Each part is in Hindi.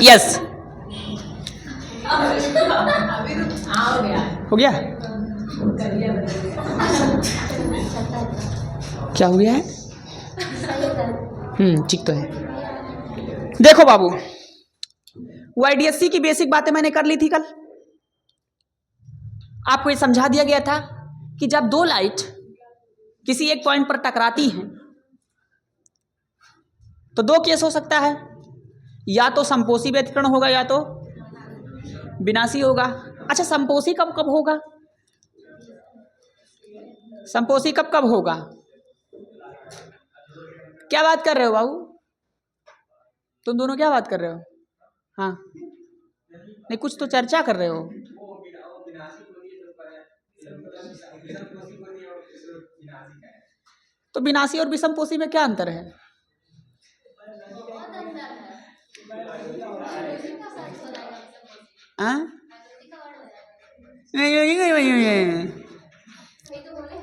यस हो गया। क्या हो गया है? ठीक तो है। देखो बाबू, वाईडीएससी की बेसिक बातें मैंने कर ली थी कल। आपको ये समझा दिया गया था कि जब दो लाइट किसी एक पॉइंट पर टकराती हैं तो दो केस हो सकता है, या तो संपोषी व्यतिकरण होगा या तो विनाशी होगा। अच्छा, संपोषी कब कब होगा? संपोषी कब कब होगा? क्या बात कर रहे हो बाबू? तुम दोनों क्या बात कर रहे हो? हाँ, नहीं कुछ तो चर्चा कर रहे हो। तो विनाशी और विषमपोषी में क्या अंतर है?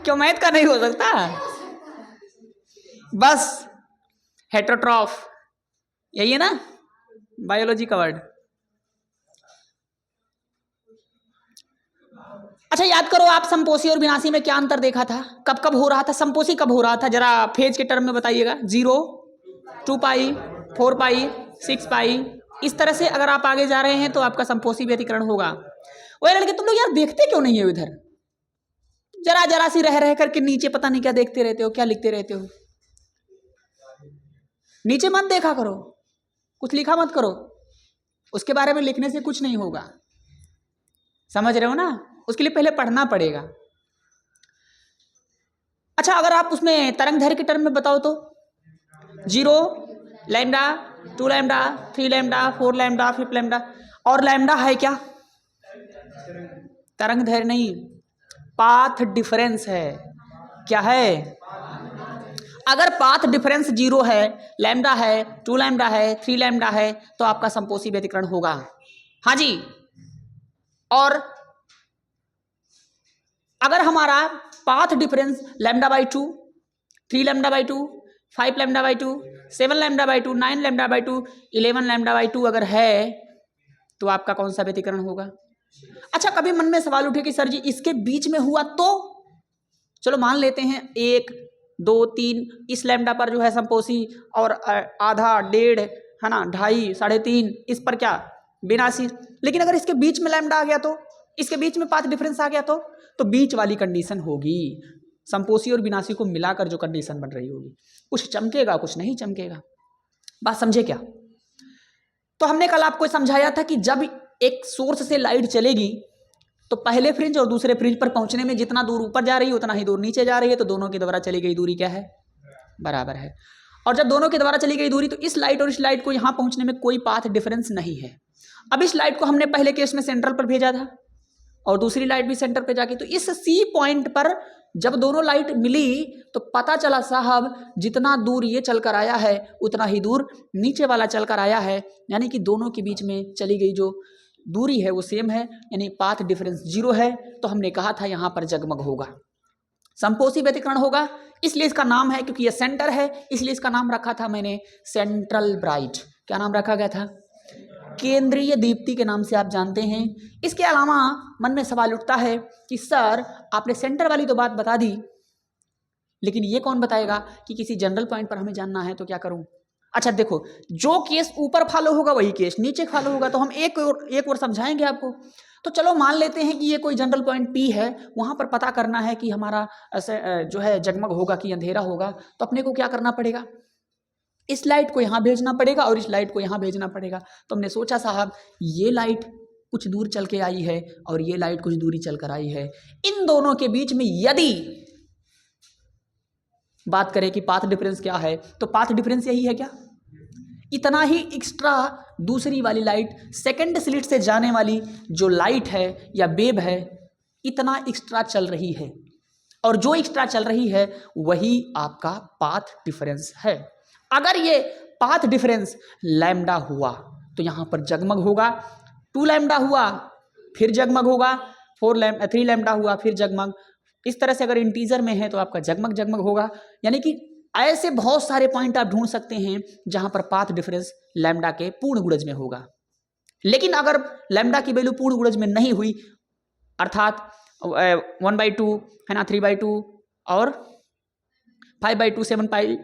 क्यों मैथ का नहीं हो सकता? बस हेटेरोट्रॉफ, यही है ना बायोलॉजी का वर्ड। अच्छा याद करो आप, संपोषी और विनाशी में क्या अंतर देखा था? कब कब हो रहा था? संपोषी कब हो रहा था? जरा फेज के टर्म में बताइएगा। 0, 2 पाई, 4 पाई, 6 पाई, इस तरह से अगर आप आगे जा रहे हैं तो आपका संपोषी व्यतिकरण होगा। वो लड़के तुम लोग यार देखते क्यों नहीं हो इधर? जरा जरा सी रह रह करके नीचे पता नहीं क्या देखते रहते हो, क्या लिखते रहते हो। नीचे मत देखा करो, कुछ लिखा मत करो, उसके बारे में लिखने से कुछ नहीं होगा। समझ रहे हो ना? उसके लिए पहले पढ़ना पड़ेगा। अच्छा, अगर आप उसमें तरंग दैर्घ्य के टर्म में बताओ तो 0 lambda, 2 lambda, 3 lambda, 4 lambda, 5 lambda. और लैम्डा है क्या? तरंग दैर्घ्य नहीं, पाथ डिफरेंस है। क्या है? अगर पाथ डिफरेंस 0 है, लैम्डा है, 2 लैम्डा है, 3 लैम्डा है, तो आपका संपोषी व्यतिकरण होगा। हाँ जी। और अगर हमारा path difference lambda by 2, 3 lambda by 2, 5 lambda by 2, 7 lambda by 2, 9 lambda by 2, 11 lambda by 2 अगर है तो आपका कौन सा व्यतिकरण होगा? अच्छा, कभी मन में सवाल उठे कि सर जी इसके बीच में हुआ तो? चलो मान लेते हैं 1, 2, 3 इस लैम्डा पर जो है संपोषी, और आधा, 1.5 है ना, 2.5, 3.5 इस पर क्या विनाशी। लेकिन अगर इसके बीच में लैम्डा आ गया तो, इसके बीच में पाथ डिफरेंस आ गया तो बीच वाली कंडीशन होगी, संपोषी और विनाशी को मिलाकर जो कंडीशन बन रही होगी, कुछ चमकेगा कुछ नहीं चमकेगा। बात समझे क्या? तो हमने कल आपको समझाया था कि जब एक सोर्स से लाइट चलेगी तो पहले फ्रिंज और दूसरे फ्रिंज पर पहुंचने में जितना दूर ऊपर जा रही है उतना ही दूर नीचे जा रही है, तो दोनों के द्वारा चली गई दूरी क्या है? बराबर है। और जब दोनों के द्वारा चली गई दूरी, तो इस लाइट और इस लाइट को यहां पहुंचने में कोई पाथ डिफरेंस नहीं है। अब इस लाइट को हमने पहले केस में सेंट्रल पर भेजा था और दूसरी लाइट भी सेंटर पर जाके, तो इस सी पॉइंट पर जब दोनों लाइट मिली तो पता चला साहब जितना दूर ये चलकर आया है उतना ही दूर नीचे वाला चलकर आया है, यानी कि दोनों के बीच में चली गई जो दूरी है वो सेम है, यानी पाथ डिफरेंस 0 है। तो हमने कहा था यहां पर जगमग होगा, संपोषी व्यतिकरण होगा। इसलिए इसका नाम है, क्योंकि ये सेंटर है इसलिए इसका नाम रखा था मैंने सेंट्रल ब्राइट। क्या नाम रखा गया था? केंद्रीय दीप्ति के नाम से आप जानते हैं। इसके अलावा मन में सवाल उठता है कि सर आपने सेंटर वाली तो बात बता दी, लेकिन ये कौन बताएगा कि किसी जनरल पॉइंट पर हमें जानना है तो क्या करूं? अच्छा देखो, जो केस ऊपर फॉलो होगा वही केस नीचे फॉलो होगा, तो हम एक और समझाएंगे आपको। तो चलो मान लेते हैं कि ये कोई जनरल पॉइंट P है, वहां पर पता करना है कि हमारा जो है जगमग होगा कि अंधेरा होगा, तो अपने को क्या करना पड़ेगा? इस लाइट को यहाँ भेजना पड़ेगा और इस लाइट को यहाँ भेजना पड़ेगा। तो हमने सोचा साहब ये लाइट कुछ दूर चल के आई है और ये लाइट कुछ दूरी चलकर आई है, इन दोनों के बीच में यदि बात करें कि पाथ डिफरेंस क्या है, तो पाथ डिफरेंस यही है क्या? इतना ही एक्स्ट्रा दूसरी वाली लाइट, सेकंड स्लिट से जाने वाली जो लाइट है या वेव है, इतना एक्स्ट्रा चल रही है, और जो एक्स्ट्रा चल रही है वही आपका पाथ डिफरेंस है। अगर ये पाथ डिफरेंस लैम्डा हुआ तो यहां पर जगमग होगा, 2 लैम्डा हुआ फिर जगमग होगा, 3 लैम्डा हुआ फिर जगमग। इस तरह से अगर इंटीजर में है तो आपका जगमग जगमग होगा। यानी कि ऐसे बहुत सारे पॉइंट आप ढूंढ सकते हैं जहां पर पाथ डिफरेंस लैम्डा के पूर्ण गुणज में होगा। लेकिन अगर लैम्डा की वैल्यू पूर्ण गुणज में नहीं हुई, अर्थात 1/2 है ना, 3/2 और 5/2,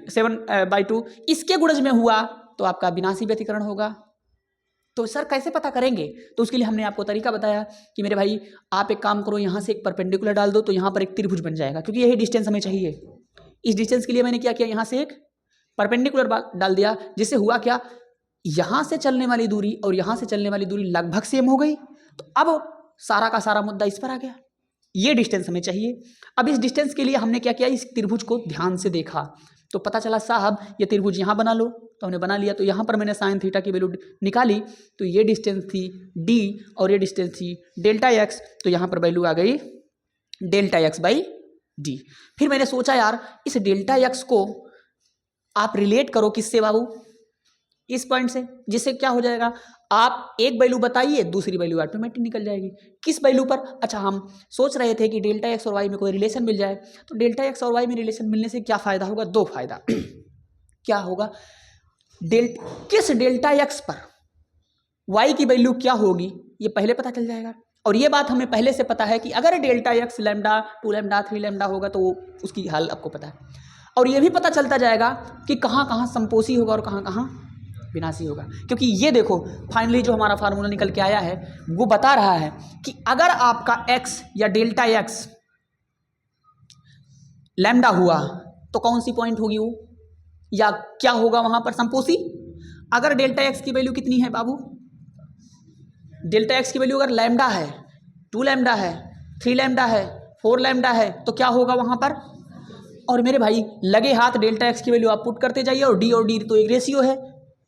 7/2 इसके गुणज में हुआ तो आपका विनाशी व्यतिकरण होगा। तो सर कैसे पता करेंगे? तो उसके लिए हमने आपको तरीका बताया कि मेरे भाई आप एक काम करो, यहाँ से एक परपेंडिकुलर डाल दो तो यहाँ पर एक त्रिभुज बन जाएगा, क्योंकि यही डिस्टेंस हमें चाहिए। इस डिस्टेंस के लिए मैंने क्या किया, यहाँ से एक परपेंडिकुलर डाल दिया, जिससे हुआ क्या, यहाँ से चलने वाली दूरी और यहाँ से चलने वाली दूरी लगभग सेम हो गई। तो अब सारा का सारा मुद्दा इस पर आ गया, ये डिस्टेंस हमें चाहिए। अब इस डिस्टेंस के लिए हमने क्या किया, इस त्रिभुज को ध्यान से देखा तो पता चला साहब ये त्रिभुज यहाँ बना लो, तो हमने बना लिया। तो यहाँ पर मैंने साइन थीटा की वैल्यू निकाली, तो ये डिस्टेंस थी d और ये डिस्टेंस थी डेल्टा x, तो यहाँ पर वैल्यू आ गई डेल्टा x/d। फिर मैंने सोचा यार इस डेल्टा x को आप रिलेट करो किससे बाबू, इस पॉइंट से, जिससे क्या हो जाएगा, आप एक वैल्यू बताइए दूसरी वैल्यू ऑटोमेटिक निकल जाएगी। किस वैल्यू पर, अच्छा हम सोच रहे थे कि डेल्टा एक्स और वाई में कोई रिलेशन मिल जाए। तो डेल्टा एक्स और वाई में रिलेशन मिलने से क्या फायदा होगा, दो फायदा क्या होगा, किस डेल्टा एक्स पर वाई की वैल्यू क्या होगी ये पहले पता चल जाएगा। और ये बात हमें पहले से पता है कि अगर delta x lambda 2 lambda 3 lambda होगा तो उसकी हल आपको पता है। और ये भी पता चलता जाएगा कि कहाँ कहाँ संपोषी होगा और कहाँ कहाँ विनाशी होगा, क्योंकि ये देखो फाइनली जो हमारा फार्मूला निकल के आया है वो बता रहा है कि अगर आपका x या डेल्टा x लैम्डा हुआ तो कौन सी पॉइंट होगी वो, या क्या होगा वहां पर, संपोषी। अगर डेल्टा x की वैल्यू कितनी है बाबू, डेल्टा x की वैल्यू अगर लैम्डा है, 2 लैम्डा है, 3 लैम्डा है, 4 लैम्डा है, तो क्या होगा वहां पर। और मेरे भाई लगे हाथ डेल्टा x की वैल्यू आप पुट करते जाइए, और d तो एक रेशियो है,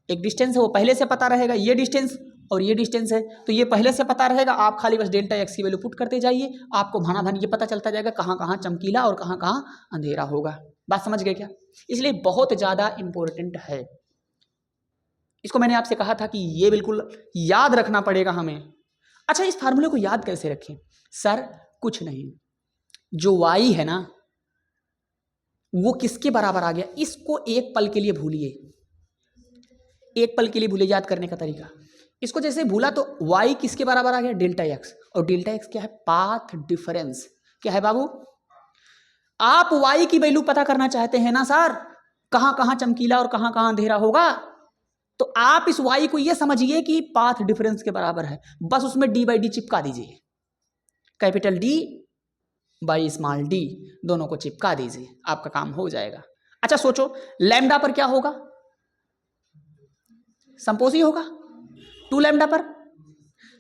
एक डिस्टेंस है, वो पहले से पता रहेगा, ये डिस्टेंस और ये डिस्टेंस है तो ये पहले से पता रहेगा। आप खाली बस डेल्टा एक्स की वैल्यू पुट करते जाइए, आपको भाना भानी ये पता चलता जाएगा कहाँ कहाँ चमकीला और कहाँ कहाँ अंधेरा होगा। बात समझ गए क्या? इसलिए बहुत ज़्यादा इंपॉर्टेंट है, इसको मैंने आपसे कहा था कि ये बिल्कुल याद रखना पड़ेगा हमें। अच्छा इस फार्मूले को याद कैसे रखें सर, कुछ नहीं, जो वाई है ना वो किसके बराबर आ गया, इसको एक पल के लिए भूलिए, एक पल के लिए भूले, याद करने का तरीका। इसको जैसे भूला तो y किसके बराबर आ गया, डेल्टा x, और डेल्टा x क्या है, पाथ डिफरेंस। क्या है बाबू, आप y की वैल्यू पता करना चाहते हैं ना सर, कहां कहां चमकीला और कहां कहां अंधेरा होगा, तो आप इस y को ये समझिए कि पाथ डिफरेंस के बराबर है, बस उसमें d/d चिपका दीजिए, capital D by small d दोनों को चिपका दीजिए, आपका काम हो जाएगा। अच्छा सोचो लैम्डा पर क्या होगा, संपोषी होगा, 2 लैम्डा पर,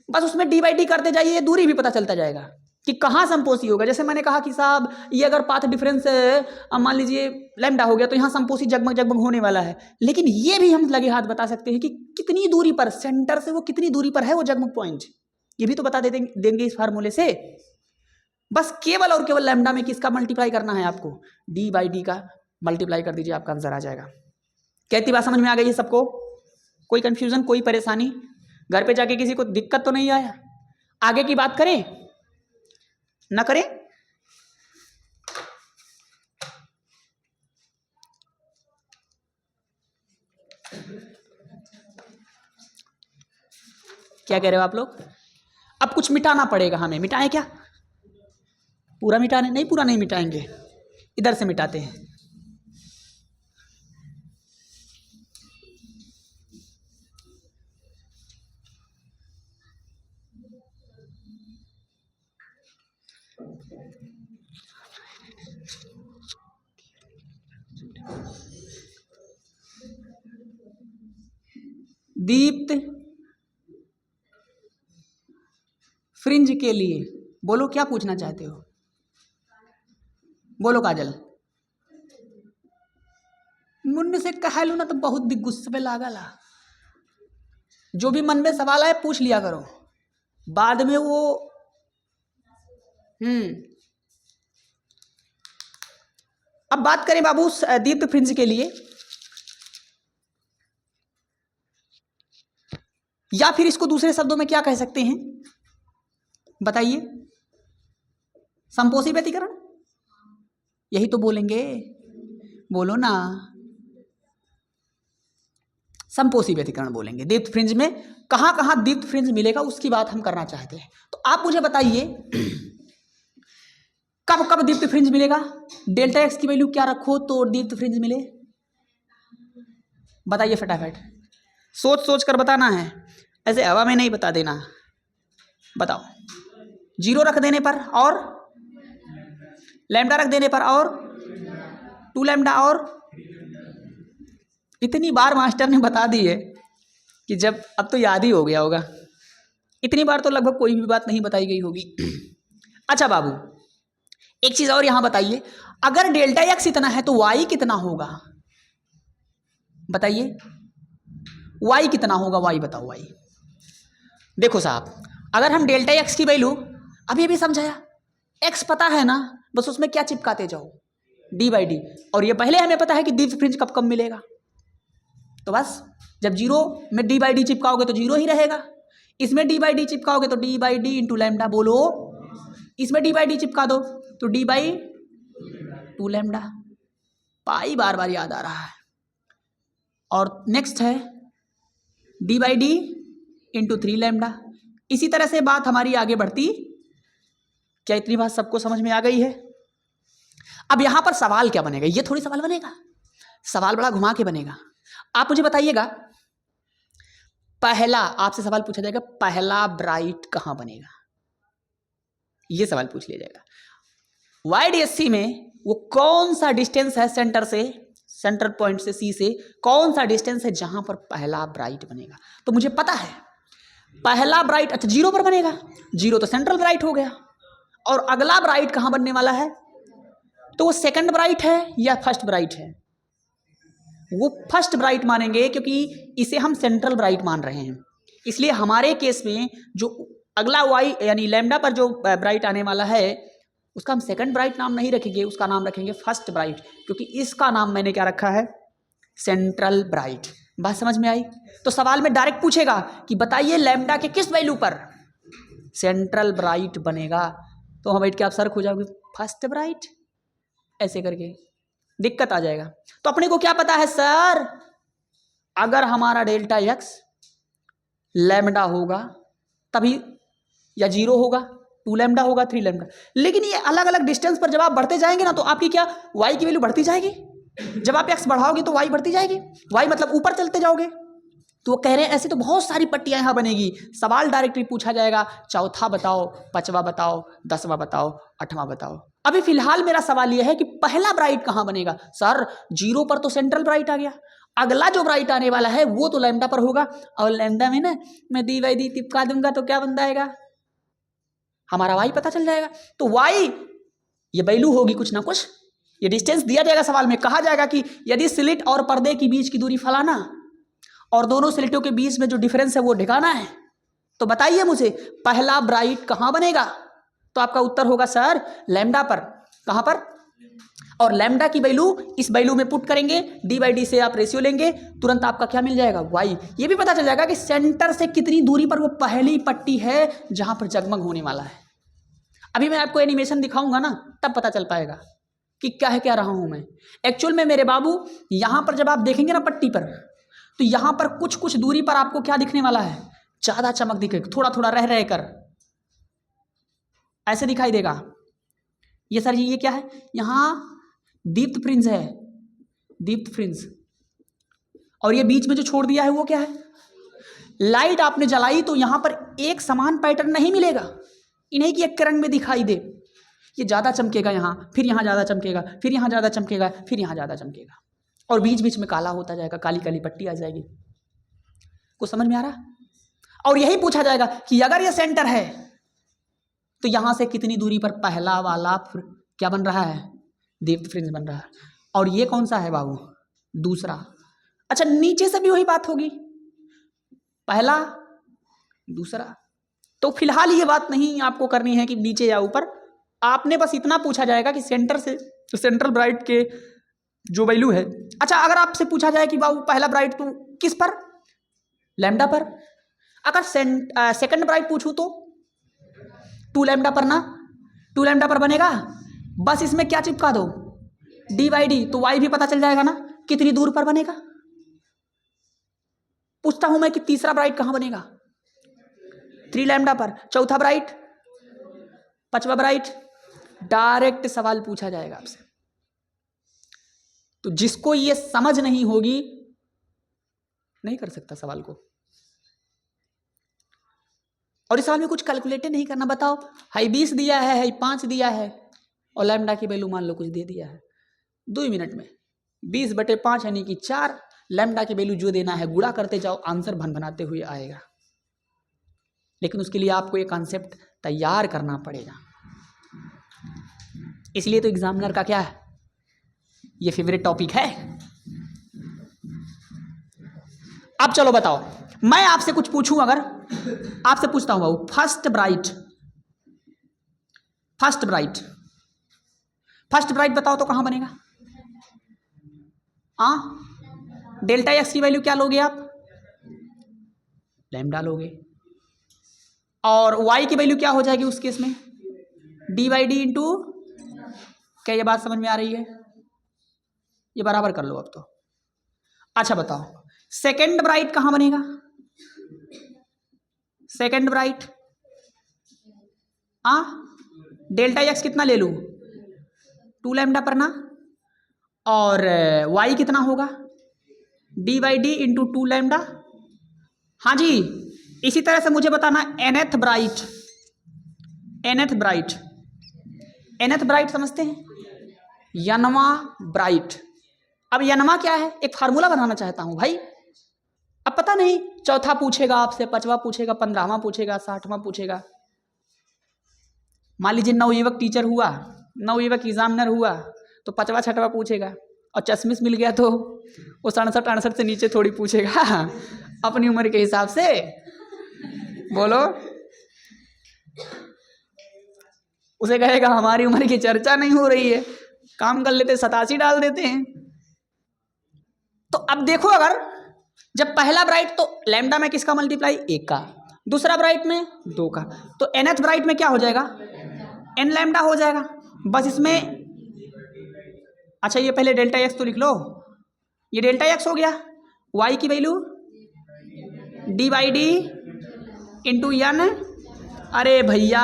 बस उसमें d/d करते जाइए, दूरी भी पता चलता जाएगा कि कहाँ संपोषी होगा। जैसे मैंने कहा कि साहब ये अगर पाथ डिफरेंस मान लीजिए लैम्डा हो गया तो यहाँ संपोषी जगमग जगमग होने वाला है, लेकिन ये भी हम लगे हाथ बता सकते हैं कि कितनी दूरी पर, सेंटर से वो कितनी दूरी पर है वो जगमग पॉइंट, ये भी तो बता देंगे इस फार्मूले से। बस केवल और केवल लैम्डा में किसका मल्टीप्लाई करना है आपको, d/d का मल्टीप्लाई कर दीजिए, आपका आंसर आ जाएगा। कहती बात समझ में आ गई है सबको, कोई कंफ्यूजन, कोई परेशानी, घर पे जाके किसी को दिक्कत तो नहीं आया, आगे की बात करें ना करें, क्या कह रहे हो आप लोग। अब कुछ मिटाना पड़ेगा हमें, मिटाएं क्या, पूरा मिटाने नहीं, पूरा नहीं मिटाएंगे, इधर से मिटाते हैं। दीप्त फ्रिंज के लिए बोलो क्या पूछना चाहते हो, बोलो काजल। मुन्ने से कहलू ना तो बहुत भी गुस्से पे लागला, जो भी मन में सवाल आए पूछ लिया करो, बाद में वो अब बात करें बाबू दीप्त फ्रिंज के लिए, या फिर इसको दूसरे शब्दों में क्या कह सकते हैं बताइए, संपोषी व्यतिकरण, यही तो बोलेंगे, बोलो ना, समपोषी व्यतिकरण बोलेंगे। दीप्त फ्रिंज में कहाँ कहाँ दीप्त फ्रिंज मिलेगा उसकी बात हम करना चाहते हैं। तो आप मुझे बताइए कब कब दीप्त फ्रिंज मिलेगा? डेल्टा एक्स की वैल्यू क्या रखो तो दीप्त फ्रिंज मिले? बताइए फटाफट, सोच सोच कर बताना है, ऐसे हवा में नहीं बता देना। बताओ। 0 रख देने पर और लैम्डा रख देने पर और 2 लैम्डा और इतनी बार मास्टर ने बता दी है कि जब अब तो याद ही हो गया होगा। इतनी बार तो लगभग कोई भी बात नहीं बताई गई होगी। अच्छा बाबू, एक चीज और यहां बताइए, अगर डेल्टा एक्स इतना है तो वाई कितना होगा? बताइए वाई कितना होगा? वाई बताओ वाई। देखो साहब, अगर हम डेल्टा एक्स की वैल्यू अभी समझाया, एक्स पता है ना, बस उसमें क्या चिपकाते जाओ, डी बाई डी। और ये पहले हमें पता है कि दीप्त फ्रिंज कब कब मिलेगा, तो बस जब 0 में डी बाई डी चिपकाओगे तो 0 ही रहेगा, इसमें डी बाई डी चिपकाओगे तो D by D into lambda. बोलो, इसमें डी बाई डी चिपका दो तो डी बाई 2 लैम्डा। पाई बार बार याद आ रहा है। और नेक्स्ट है D by D into 3 lambda. इसी तरह से बात हमारी आगे बढ़ती। क्या इतनी बात सबको समझ में आ गई है? अब यहां पर सवाल क्या बनेगा? ये थोड़ी सवाल बनेगा, सवाल बड़ा घुमा के बनेगा। आप मुझे बताइएगा, पहला आपसे सवाल पूछा जाएगा, पहला ब्राइट कहां बनेगा? ये सवाल पूछ लिया जाएगा। YDSC में वो कौन सा डिस्टेंस है सेंटर से, सेंटर पॉइंट से सी से कौन सा डिस्टेंस है जहां पर पहला ब्राइट बनेगा? तो मुझे पता है पहला ब्राइट, अच्छा 0 पर बनेगा। 0 तो सेंट्रल ब्राइट हो गया। और अगला ब्राइट कहां बनने वाला है? तो वो सेकंड ब्राइट है या फर्स्ट ब्राइट है? वो फर्स्ट ब्राइट मानेंगे क्योंकि इसे हम सेंट्रल ब्राइट मान रहे हैं। इसलिए हमारे केस में जो अगला वाई यानी लैम्डा पर जो ब्राइट आने वाला है उसका हम सेकंड ब्राइट नाम नहीं रखेंगे, उसका नाम रखेंगे फर्स्ट ब्राइट, क्योंकि इसका नाम मैंने क्या रखा है? Central bright. बात समझ में आई? तो सवाल में डायरेक्ट पूछेगा कि बताइए लैम्डा के किस वैल्यू पर सेंट्रल ब्राइट बनेगा, तो हम बैठ के आप सर्क हो जाओगे फर्स्ट ब्राइट, ऐसे करके दिक्कत आ जाएगा। तो अपने को क्या पता है सर, अगर हमारा डेल्टा एक्स लैम्डा होगा तभी, या 0 होगा, 2 लैम्डा होगा, 3 लैम्डा। लेकिन ये अलग अलग डिस्टेंस पर जब आप बढ़ते जाएंगे ना तो आपकी क्या वाई की वैल्यू बढ़ती जाएगी। जब आप एक्स बढ़ाओगे तो वाई बढ़ती जाएगी, वाई मतलब ऊपर चलते जाओगे। तो वो कह रहे हैं ऐसे तो बहुत सारी पट्टियां यहां बनेगी। सवाल डायरेक्टली पूछा जाएगा, चौथा बताओ, पांचवा बताओ, 10वां बताओ, 8वां बताओ। अभी फिलहाल मेरा सवाल यह है कि पहला ब्राइट कहां बनेगा? सर 0 पर तो सेंट्रल ब्राइट आ गया, अगला जो ब्राइट आने वाला है वो तो लैम्डा पर होगा, और लैम्डा में ना मैं डी बाई डी चिपका दूंगा तो क्या बन जाएगा? हमारा वाई पता चल जाएगा। तो वाई ये वैल्यू होगी कुछ ना कुछ, ये डिस्टेंस दिया जाएगा सवाल में। कहा जाएगा कि यदि स्लिट और पर्दे के बीच की दूरी फलाना और दोनों स्लिटों के बीच में जो डिफरेंस है वो ढिकाना है, तो बताइए मुझे पहला ब्राइट कहां बनेगा? तो आपका उत्तर होगा सर लैम्डा पर। कहां पर? और लैम्डा की वैल्यू इस वैल्यू में पुट करेंगे, डी बाई डी से आप रेशियो लेंगे, तुरंत आपका क्या मिल जाएगा? वाई। ये भी पता चल जाएगा कि सेंटर से कितनी दूरी पर वो पहली पट्टी है जहां पर जगमग होने वाला है। अभी मैं आपको एनिमेशन दिखाऊंगा ना, तब पता चल पाएगा कि क्या है, क्या रहा हूं मैं। एक्चुअल में मेरे बाबू यहां पर जब आप देखेंगे ना पट्टी पर, तो यहां पर कुछ कुछ दूरी पर आपको क्या दिखने वाला है? ज्यादा चमक दिखेगा, थोड़ा थोड़ा रह रह कर ऐसे दिखाई देगा। ये सर ये क्या है? यहां दीप्त फ्रिंज है, दीप्त फ्रिंज। और ये बीच में जो छोड़ दिया है वो क्या है? लाइट आपने जलाई तो यहां पर एक समान पैटर्न नहीं मिलेगा, इन्हीं की एक रंग में दिखाई दे। ये ज्यादा चमकेगा यहां, फिर यहां ज्यादा चमकेगा, फिर यहां ज्यादा चमकेगा, फिर यहां ज्यादा चमकेगा, और बीच बीच में काला होता जाएगा, काली काली पट्टी आ जाएगी। कुछ समझ में आ रहा? और यही पूछा जाएगा कि अगर ये सेंटर है तो यहां से कितनी दूरी पर पहला वाला क्या बन रहा है? दीप्त फ्रिंज बन रहा है। और ये कौन सा है बाबू? दूसरा। अच्छा नीचे से भी वही बात होगी, पहला दूसरा। तो फिलहाल ये बात नहीं आपको करनी है कि नीचे या ऊपर, आपने बस इतना पूछा जाएगा कि सेंटर से सेंट्रल ब्राइट के जो वैल्यू है। अच्छा अगर आपसे पूछा जाए कि बाबू पहला ब्राइट तो किस पर? लैम्डा पर। अगर सेकंड ब्राइट पूछूं तो 2 लैम्डा पर ना, 2 लैम्डा पर बनेगा। बस इसमें क्या चिपका दो? डी बाई डी, तो वाई भी पता चल जाएगा ना कितनी दूर पर बनेगा। पूछता हूं मैं कि तीसरा ब्राइट कहां बनेगा? 3 लैम्डा पर। चौथा ब्राइट, पांचवा ब्राइट, डायरेक्ट सवाल पूछा जाएगा आपसे। तो जिसको ये समझ नहीं होगी नहीं कर सकता सवाल को। और इस सवाल में कुछ कैलकुलेट नहीं करना। बताओ, हाई 20 दिया है, हाई 5 दिया है, और लैम्डा की वैल्यू मान लो कुछ दे दिया है। 2 मिनट में 20/5 यानी कि 4 लैम्डा की वैल्यू जो देना है गुणा करते जाओ, आंसर भनभनाते हुए आएगा। लेकिन उसके लिए आपको एक कॉन्सेप्ट तैयार करना पड़ेगा। इसलिए तो एग्जामिनर का क्या है, ये फेवरेट टॉपिक है। अब चलो बताओ, मैं आपसे कुछ पूछूं, अगर आपसे पूछता हूं बाबू, फर्स्ट ब्राइट बताओ तो कहां बनेगा? डेल्टा एक्स की वैल्यू क्या लोगे आप? लैम्डा लोगे। और वाई की वैल्यू क्या हो जाएगी उस केस में? डी/डी इंटू, क्या ये बात समझ में आ रही है? ये बराबर कर लो अब तो। अच्छा बताओ, सेकेंड ब्राइट कहां बनेगा? सेकेंड ब्राइट डेल्टा एक्स कितना ले लूं? 2 लैम्डा पर ना, और वाई कितना होगा? डी/डी इंटू 2 लैम्डा। हाँ जी, इसी तरह से मुझे बताना nth ब्राइट समझते हैं? यनवा ब्राइट। अब यनवा क्या है, एक फार्मूला बनाना चाहता हूं भाई। अब पता नहीं चौथा पूछेगा आपसे, 5वां पूछेगा, 15वां पूछेगा, 60वां पूछेगा। मान लीजिए नवयुवक टीचर हुआ, नवयुवक एग्जामिनर हुआ, तो 5वां 6वां पूछेगा। और चश्मिश मिल गया तो वो 67-68 से नीचे थोड़ी पूछेगा, अपनी उम्र के हिसाब से। बोलो, उसे कहेगा हमारी उम्र की चर्चा नहीं हो रही है, काम कर लेते 87 डाल देते हैं। तो अब देखो, अगर जब पहला ब्राइट तो लैम्डा में किसका मल्टीप्लाई? 1 का, दूसरा ब्राइट में 2 का, तो nth ब्राइट में क्या हो जाएगा? n लैम्डा हो जाएगा। बस इसमें, अच्छा ये पहले डेल्टा एक्स तो लिख लो, ये डेल्टा एक्स हो गया। y की वैल्यू डी/डी इंटू n। अरे भैया,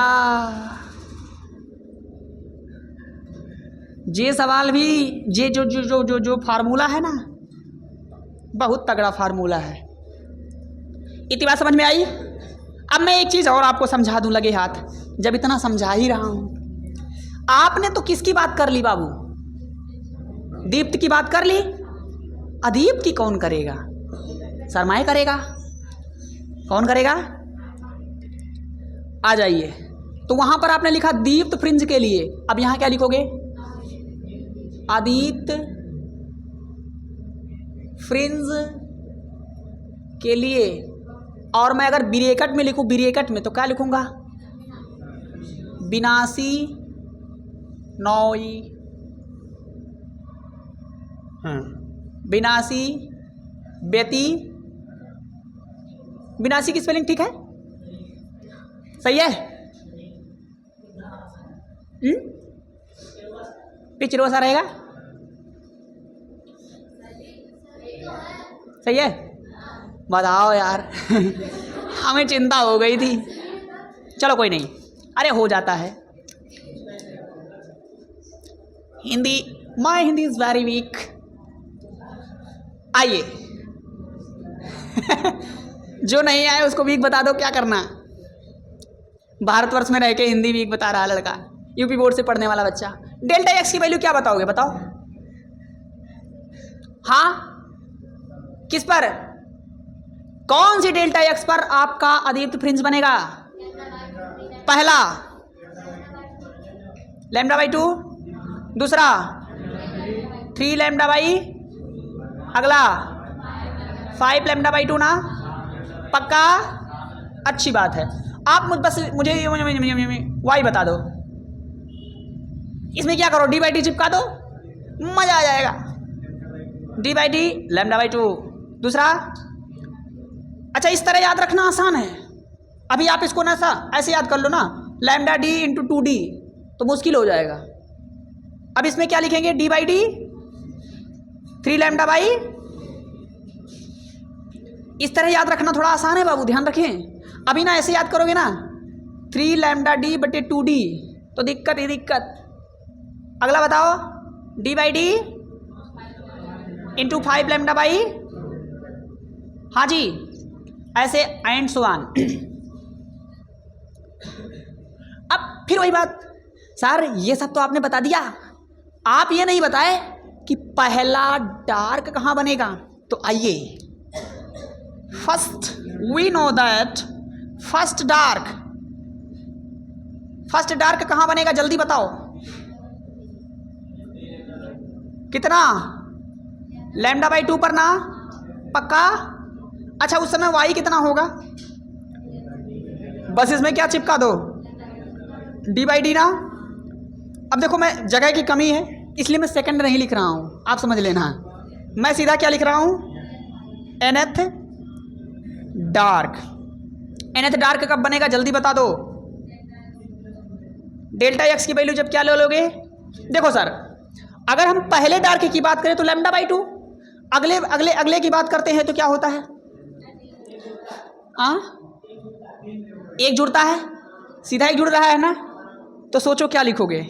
ये सवाल भी, ये जो जो जो जो जो फार्मूला है ना, बहुत तगड़ा फार्मूला है। इतनी बात समझ में आई? अब मैं एक चीज और आपको समझा दूं लगे हाथ, जब इतना समझा ही रहा हूं। आपने तो किसकी बात कर ली बाबू? दीप्त की बात कर ली। अदीप्त की कौन करेगा? शर्माए करेगा। कौन करेगा? आ जाइए। तो वहां पर आपने लिखा दीप्त फ्रिंज के लिए, अब यहां क्या लिखोगे? अदीप्त फ्रिंज के लिए। और मैं अगर ब्रैकेट में लिखूं, ब्रैकेट में, तो क्या लिखूंगा? बिनासी नौई, बिनासी बेती। बिनासी की स्पेलिंग ठीक है? सही है? पिछड़वा सा रहेगा? सही है? बताओ यार। हमें चिंता हो गई थी। चलो कोई नहीं, अरे हो जाता है। Hindi, my Hindi is very weak. आइए। जो नहीं आए उसको वीक बता दो, क्या करना। भारतवर्ष में रह के हिंदी वीक बता रहा लड़का, यूपी बोर्ड से पढ़ने वाला बच्चा। डेल्टा एक्स की वैल्यू क्या बताओगे? बताओ। हाँ, किस पर? कौन सी डेल्टा एक्स पर आपका अदीप्त फ्रिंज बनेगा? पहला λ/2, दूसरा 3 λ/, अगला 5 λ/2 ना? पक्का? अच्छी बात है। आप बस मुझे वाई बता दो। इसमें क्या करो? डी/डी चिपका दो, मजा आ जाएगा। डी/डी λ/2, दूसरा। अच्छा, इस तरह याद रखना आसान है। अभी आप इसको ना ऐसे याद कर लो ना, λ/d इंटू 2d, तो मुश्किल हो जाएगा। अब इसमें क्या लिखेंगे? डी/डी 3 λ/, इस तरह याद रखना थोड़ा आसान है बाबू, ध्यान रखें। अभी ना ऐसे याद करोगे ना 3 लैम्डा डी बटे 2d तो दिक्कत ही दिक्कत। अगला बताओ d/d इंटू 5 लैम्डा बाई, हाँ जी ऐसे एंड सो ऑन। अब फिर वही बात, सर ये सब तो आपने बता दिया, आप ये नहीं बताए कि पहला डार्क कहाँ बनेगा। तो आइए, first we know that first dark कहाँ बनेगा, जल्दी बताओ। कितना, लैम्डा बाई 2 पर ना, पक्का। अच्छा उस समय वाई कितना होगा, बस इसमें क्या चिपका दो, d/d ना। अब देखो मैं जगह की कमी है इसलिए मैं सेकंड नहीं लिख रहा हूं, आप समझ लेना। मैं सीधा क्या लिख रहा हूं, nth डार्क कब बनेगा जल्दी बता दो। डेल्टा एक्स की वैल्यू जब क्या ले लोगे, देखो सर अगर हम पहले डार्क की बात करें तो लैम्डा बाई 2, अगले अगले अगले की बात करते हैं तो क्या होता है, एक जुड़ता है, सीधा एक जुड़ रहा है ना। तो सोचो क्या लिखोगे,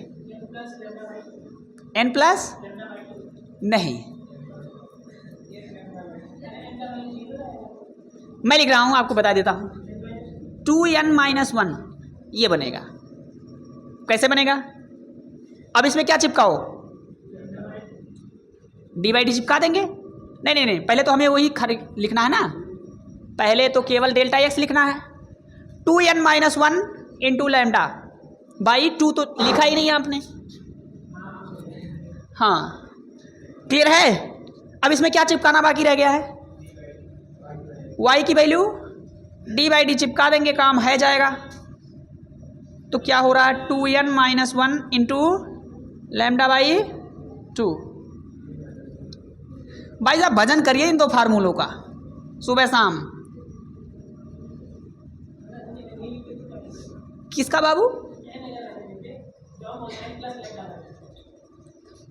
n प्लस, नहीं मैं लिख रहा हूं, आपको बता देता हूं 2n-1 ये बनेगा। कैसे बनेगा, अब इसमें क्या चिपकाओ, d/d चिपका देंगे। नहीं नहीं पहले तो हमें वही लिखना है ना, पहले तो केवल डेल्टा एक्स लिखना है। 2n-1 इंटू लैम्डा बाई 2 तो लिखा ही नहीं आपने, हाँ क्लियर है। अब इसमें क्या चिपकाना बाकी रह गया है, y की वैल्यू d/d चिपका देंगे, काम है जाएगा। तो क्या हो रहा है 2n-1 इंटू लैम्डा बाई 2। भाई साहब भजन करिए इन दो फार्मूलों का सुबह शाम। किसका बाबू,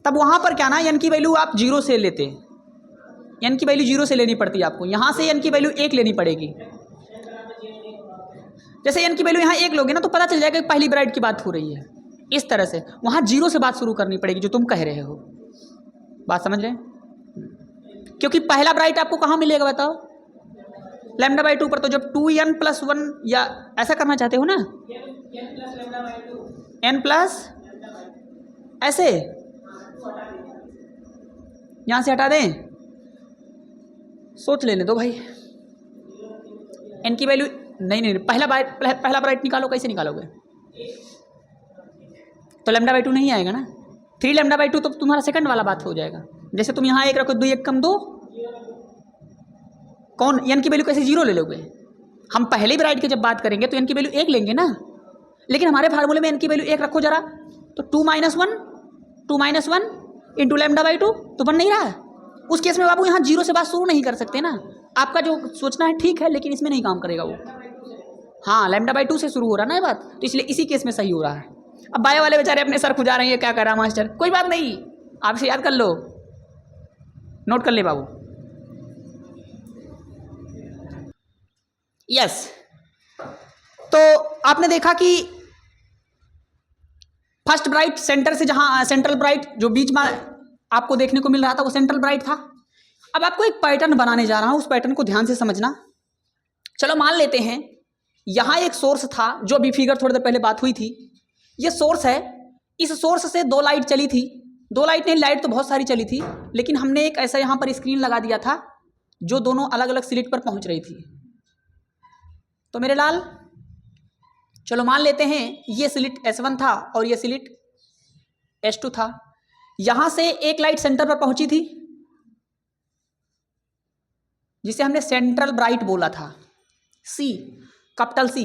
तब वहां पर क्या ना n की वैल्यू आप 0 से लेते, n की वैल्यू 0 से लेनी पड़ती आपको, यहां से n की वैल्यू 1 लेनी पड़ेगी। जैसे n की वैल्यू यहाँ 1 लोगे ना तो पता चल जाएगा कि पहली ब्राइट की बात हो रही है, इस तरह से वहां 0 से बात शुरू करनी पड़ेगी जो तुम कह रहे हो, बात समझ रहे हैं। क्योंकि पहला ब्राइट आपको कहाँ मिलेगा बताओ, लैम्डा बाई 2 पर। तो जब 2n+1 या ऐसा करना चाहते हो ना, n प्लस ऐसे यहां से हटा दें, सोच लेने दो भाई। n की वैल्यू नहीं पहला ब्राइट निकालो, कैसे निकालोगे, तो लैम्डा बाई 2 नहीं आएगा ना, 3 लैम्डा बाई 2 तो तुम्हारा सेकंड वाला बात हो जाएगा। जैसे तुम यहाँ 1 रखो, 2 1 कम 2, कौन n की वैल्यू कैसे 0 ले लोगे, हम पहले ब्राइट की जब बात करेंगे तो n की वैल्यू 1 लेंगे ना, लेकिन हमारे फार्मूले में n की वैल्यू 1 रखो जरा, तो 2-1 इंटू लैम्डा बाई 2 तो बन नहीं रहा है। उस केस में बाबू यहाँ 0 से बात शुरू नहीं कर सकते ना, आपका जो सोचना है ठीक है लेकिन इसमें नहीं काम करेगा वो। हाँ लैम्डा बाई 2 से शुरू हो रहा है ना ये बात, तो इसलिए इसी केस में सही हो रहा है। अब बायो वाले बेचारे अपने सर खुजा रहे हैं, क्या कर रहा मास्टर, कोई बात नहीं, आपसे याद कर लो, नोट कर ले बाबू। यस तो आपने देखा कि फर्स्ट ब्राइट सेंटर से, जहां सेंट्रल ब्राइट जो बीच में आपको देखने को मिल रहा था वो सेंट्रल ब्राइट था। अब आपको एक पैटर्न बनाने जा रहा हूं, उस पैटर्न को ध्यान से समझना। चलो मान लेते हैं यहां एक सोर्स था, जो अभी फिगर थोड़ी देर पहले बात हुई थी, ये सोर्स है, इस सोर्स से 2 लाइट चली थी, 2 लाइट नहीं, लाइट तो बहुत सारी चली थी, लेकिन हमने एक ऐसा यहां पर स्क्रीन लगा दिया था जो दोनों अलग अलग स्लिट पर पहुंच रही थी। तो मेरे लाल चलो मान लेते हैं ये स्लिट S1 था और ये स्लिट S2 था, यहां से एक लाइट सेंटर पर पहुंची थी जिसे हमने सेंट्रल ब्राइट बोला था, C, कैपिटल C।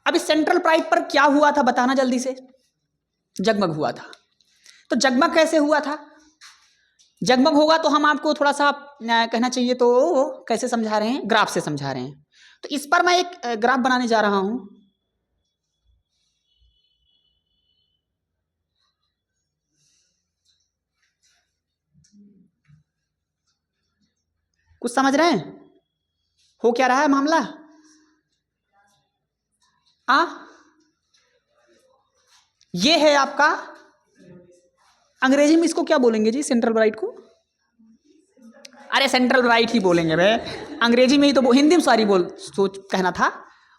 अब इस सेंट्रल ब्राइट पर क्या हुआ था बताना जल्दी से, जगमग हुआ था। तो जगमग कैसे हुआ था, जगमग होगा तो हम आपको थोड़ा सा कहना चाहिए तो कैसे समझा रहे हैं, ग्राफ से समझा रहे हैं। तो इस पर मैं एक ग्राफ बनाने जा रहा हूं, कुछ समझ रहे हैं? हो क्या रहा है मामला? ये है आपका, अंग्रेजी में इसको क्या बोलेंगे जी, सेंट्रल ब्राइट को? अरे सेंट्रल ब्राइट ही बोलेंगे भाई, अंग्रेजी में ही तो, हिंदी में सॉरी बोल सोच कहना था,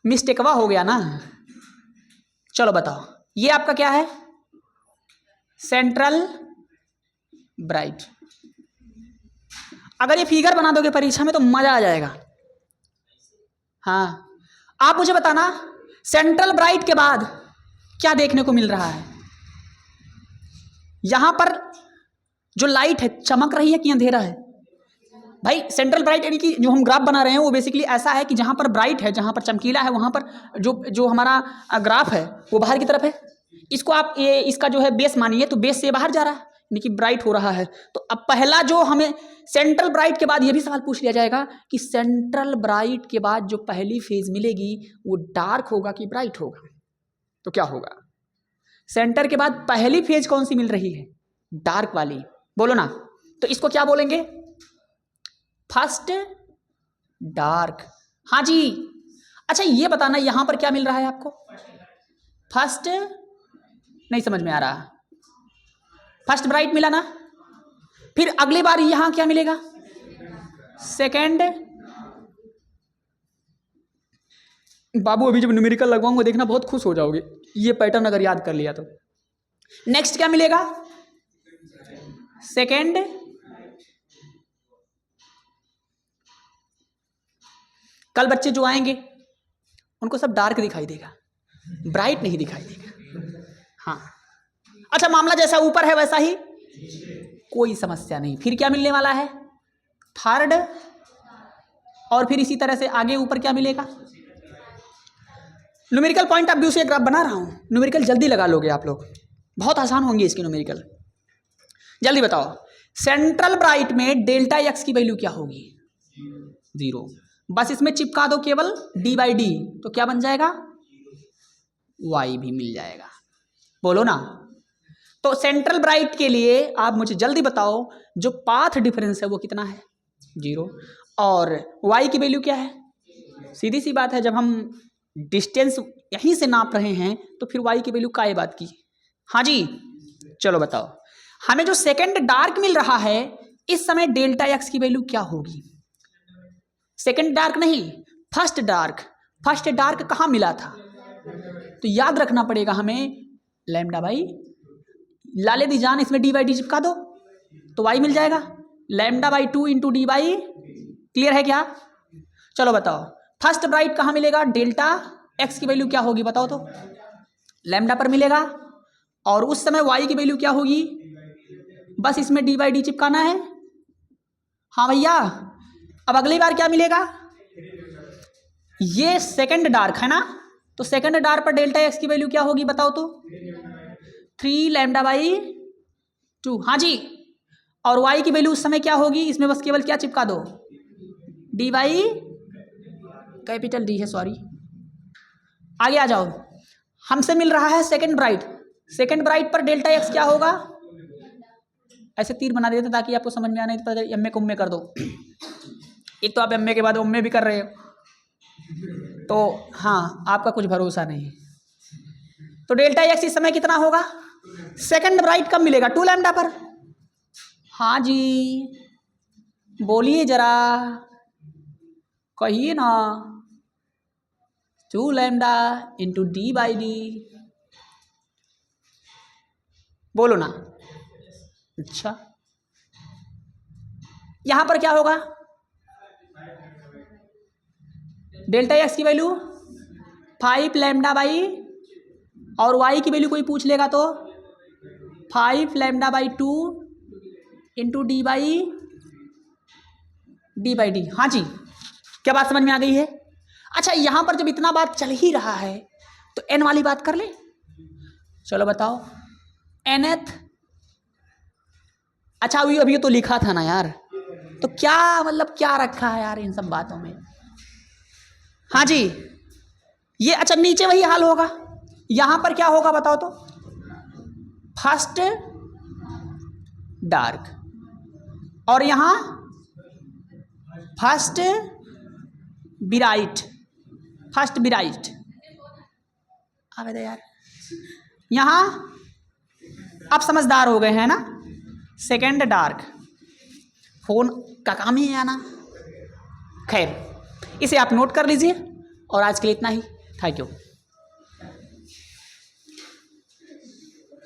मिस्टेकवा हो गया ना। चलो बताओ, ये आपका क्या है? Central bright. अगर ये फिगर बना दोगे परीक्षा में तो मजा आ जाएगा। हाँ, आप मुझे बताना सेंट्रल ब्राइट के बाद क्या देखने को मिल रहा है? यहां पर जो लाइट है चमक रही है कि अंधेरा है? भाई सेंट्रल ब्राइट यानी कि जो हम ग्राफ बना रहे हैं वो बेसिकली ऐसा है कि जहां पर ब्राइट है, जहां पर चमकीला है, वहां पर जो हमारा ग्राफ है वो बाहर की तरफ है। इसको आप ये इसका जो है बेस मानिए, तो बेस से बाहर जा रहा है यानी कि ब्राइट हो रहा है। तो अब पहला जो हमें सेंट्रल ब्राइट के बाद ये भी सवाल पूछ लिया जाएगा कि सेंट्रल ब्राइट के बाद जो पहली फेज मिलेगी वो डार्क होगा कि ब्राइट होगा? तो क्या होगा? सेंटर के बाद पहली फेज कौन सी मिल रही है? डार्क वाली, बोलो ना। तो इसको क्या बोलेंगे? First dark. हाँ जी। अच्छा ये बताना यहां पर क्या मिल रहा है आपको? फर्स्ट नहीं समझ में आ रहा, फर्स्ट ब्राइट मिला ना, फिर अगली बार यहां क्या मिलेगा? सेकेंड। बाबू अभी जब न्यूमेरिकल लगवाऊंगा देखना बहुत खुश हो जाओगे, ये पैटर्न अगर याद कर लिया तो। नेक्स्ट क्या मिलेगा? सेकेंड। कल बच्चे जो आएंगे उनको सब डार्क दिखाई देगा, ब्राइट नहीं दिखाई देगा। हाँ अच्छा, मामला जैसा ऊपर है वैसा ही, कोई समस्या नहीं। फिर क्या मिलने वाला है? थर्ड। और फिर इसी तरह से आगे ऊपर क्या मिलेगा? न्यूमेरिकल पॉइंट ऑफ व्यू से ग्राफ बना रहा हूं, न्यूमेरिकल जल्दी लगा लोगे आप लोग, बहुत आसान होंगे इसके न्यूमेरिकल। जल्दी बताओ, सेंट्रल ब्राइट में डेल्टा एक्स की वैल्यू क्या होगी? 0। बस इसमें चिपका दो केवल d/d, तो क्या बन जाएगा? y भी मिल जाएगा। बोलो ना। तो सेंट्रल ब्राइट के लिए आप मुझे जल्दी बताओ जो पाथ डिफरेंस है वो कितना है? 0। और y की वैल्यू क्या है? सीधी सी बात है, जब हम डिस्टेंस यहीं से नाप रहे हैं तो फिर y की वैल्यू काय बात की? हाँ जी। चलो बताओ, हमें जो सेकंड डार्क मिल रहा है इस समय डेल्टा एक्स की वैल्यू क्या होगी? सेकंड डार्क नहीं, फर्स्ट डार्क। फर्स्ट डार्क कहाँ मिला था? तो याद रखना पड़ेगा हमें लैम्डा बाई, लाले दी जान इसमें d/d चिपका दो तो y मिल जाएगा, λ/2 इंटू d/। क्लियर है क्या? चलो बताओ, फर्स्ट ब्राइट कहाँ मिलेगा? डेल्टा एक्स की वैल्यू क्या होगी बताओ तो? लैम्डा पर मिलेगा। और उस समय y की वैल्यू क्या होगी? बस इसमें d/d चिपकाना है। हाँ भैया, अब अगली बार क्या मिलेगा? ये सेकंड डार्क है ना, तो सेकंड डार्क पर डेल्टा एक्स की वैल्यू क्या होगी बताओ तो? 3 λ/2। हाँ जी। और y की वैल्यू उस समय क्या होगी? इसमें बस केवल क्या चिपका दो? d/, कैपिटल D है सॉरी। आगे आ जाओ, हमसे मिल रहा है सेकंड ब्राइट। सेकंड ब्राइट पर डेल्टा एक्स क्या होगा? ऐसे तीर बना देते ताकि आपको समझ में आने, तो एम ए को उम्मे कर दो। एक तो आप एम ए के बाद उम्मे भी कर रहे हो, तो हाँ आपका कुछ भरोसा नहीं। तो डेल्टा एक्स इस समय कितना होगा? सेकंड ब्राइट कब मिलेगा? 2 लैम्डा पर। हाँ जी, बोलिए जरा, कहिए ना। 2 लैम्डा इंटू d/d, बोलो ना। अच्छा, यहां पर क्या होगा? डेल्टा एक्स की वैल्यू 5 λ/, और y की वैल्यू कोई पूछ लेगा तो 5 λ/2 इंटू d/d। हाँ जी, क्या बात समझ में आ गई है? अच्छा, यहां पर जब इतना बात चल ही रहा है तो n वाली बात कर ले। चलो बताओ, nth। अच्छा अभी तो लिखा था ना यार, तो क्या मतलब क्या रखा है यार इन सब बातों में? हाँ जी, ये अच्छा नीचे वही हाल होगा। यहां पर क्या होगा बताओ तो? First dark. और यहां फर्स्ट ब्राइट आवे दे यार। यहाँ आप समझदार हो गए हैं ना। सेकेंड डार्क, फोन का काम ही है आना। खैर, इसे आप नोट कर लीजिए और आज के लिए इतना ही। Thank you.